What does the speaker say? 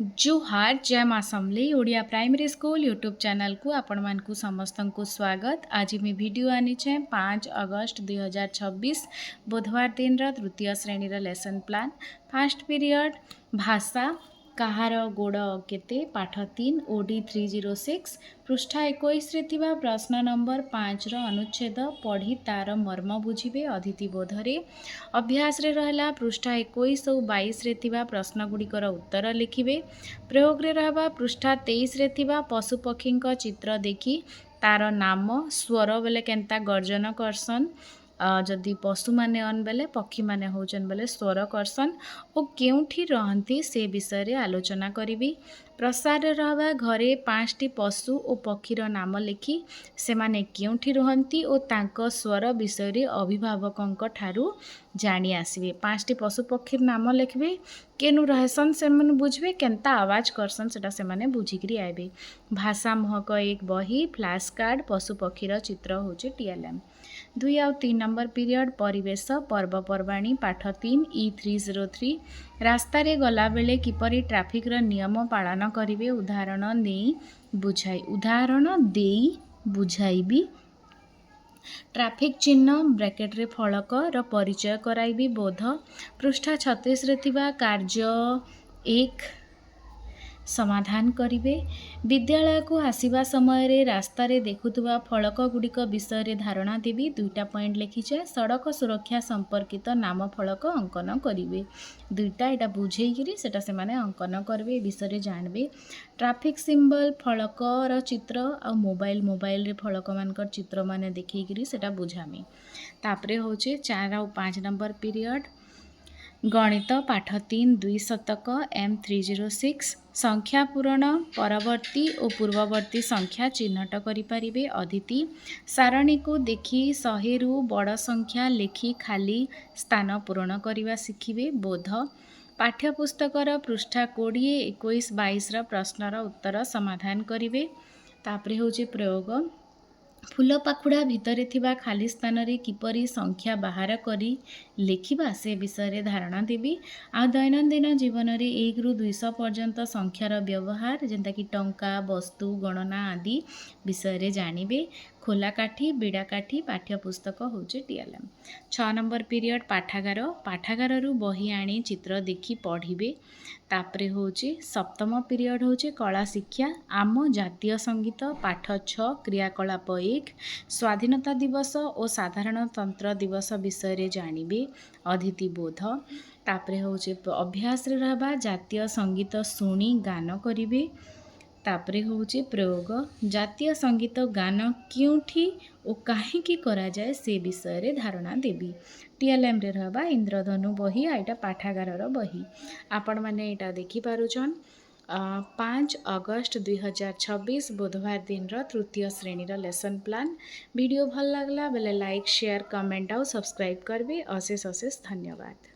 जुहार जय माँ Samalei Odia primary school YouTube channel को आपण मानकु समस्त को स्वागत। आज मैं वीडियो आनी 5 अगस्त 2026 बुधवार दिन तृतीय श्रेणी लेसन प्लान फास्ट पीरियड भाषा कहार गोड़ केते पाठ 3 ओडी 306 पृष्ठा 21 रे थिबा प्रश्न नंबर 5 रो अनुच्छेद पढ़ी तार मर्म बुझिबे अदिति बोधरे। अभ्यास रे रहला पृष्ठा 21 और 22 रे थिबा प्रश्न गुड़िकर उत्तर लिखिबे। प्रयोग रे रहबा पृष्ठा 23 रे थिबा पशु पक्षी चित्र देखी तार नाम स्वर बेले केनता गर्जन करसन, जदि पशु माने अन बेले पक्षी माने होचन बेले स्वर करसन और केउठी रहंती से विषय रे आलोचना करिबी। प्रसार रे रहबा घरे 5टी पशु और पक्षीर नाम लिखी से माने केउठी रहंती और तांको स्वर विषय रे अभिभावकंक ठारू जानी आसबे। 5टी पशु पक्षीर नाम लिखबे, केनु रहसन से मन बुझबे, केनता आवाज करसन सेटा से माने बुझिकरी आइबे। भाषा महक एक बही फ्लैश कार्ड पशु पक्षीर चित्र होचे टीएलएम। 2 और 3 नंबर पीरियड परिवेश पर्वपर्वाणी पाठ 3 E303 रास्ता रे गला बेले किपरि ट्रैफिक रो नियम पालन करिवे उदाहरण देई बुझाइबी। ट्रैफिक चिन्ह ब्रैकेट रे फलक रो परिचय कराइबी। बोध पृष्ठा 36 रे थिबा कार्य 1 समाधान करिवे। विद्यालय को आसीबा समय रे रास्ता रे देखुतबा फलक गुड़िक विषय रे धारणा देवी। 2टा पॉइंट लिखिछे। सड़क सुरक्षा संपर्कित नाम फलक अंकन करिवे। 2टा एटा बुझेइकरी सेटा से माने अंकन करबे, विषय रे जानबे। ट्रैफिक सिंबल फलक रो चित्र आ मोबाइल रे फलक मानकर चित्र माने देखिकरी सेटा बुझामी। तापरे होचे 4 और 5 नंबर पीरियड गणित पाठ 3 2 शतक M306 संख्या पूरण परवर्ती और पूर्ववर्ती संख्या चिन्हट करिपारिबे। अदिति सारणी को देखी 100 रु बड़ संख्या लिखी खाली स्थान पूरण करवा शिखिबे। बोध पाठ्यपुस्तकर पृष्ठा 20 21 22 प्रश्नर उत्तर समाधान करिवे। तापरे होचे प्रयोग फूल पाखुड़ा भितरे थिबा खाली स्थान रे किपरि संख्या बाहर करी लिखिबा से विषय रे धारणा देबी। आ दैनंदिन जीवन रे 1 रु 200 पर्यंत संख्यार व्यवहार जेंता कि टंका वस्तु गणना आदि विषय रे जानिबे। खोला काठी बिड़ा काठी पाठ्यपुस्तक होचे टीएलएम। 6 नंबर पीरियड पाठागार रु बही आनी चित्र देखी पढ़िबे। तापरे होचे सप्तम पीरियड होचे कला शिक्षा आम जातीय संगीत पाठ 6 क्रियाकलाप 1 स्वाधीनता दिवस और साधारणतंत्र दिवस विषय रे जानिबे। अदिति बोध तापरे होचे अभ्यास रे रहबा जातीय संगीत सुनी गान करिवे। तापरे होचे प्रयोग जातीय संगीत गान क्योंठी और काहेकी करा जाए से विषय रे धारणा देबी। टीएलएम रे रहबा इंद्रधनु बही आइटा पाठागार बही। आपण माने एटा देखि पारुछन 5 अगस्त 2026 बुधवार दिन तृतीय श्रेणी लेसन प्लान। वीडियो भल लागला बेले लाइक शेयर कमेंट और सब्सक्राइब करबे। अशेष धन्यवाद।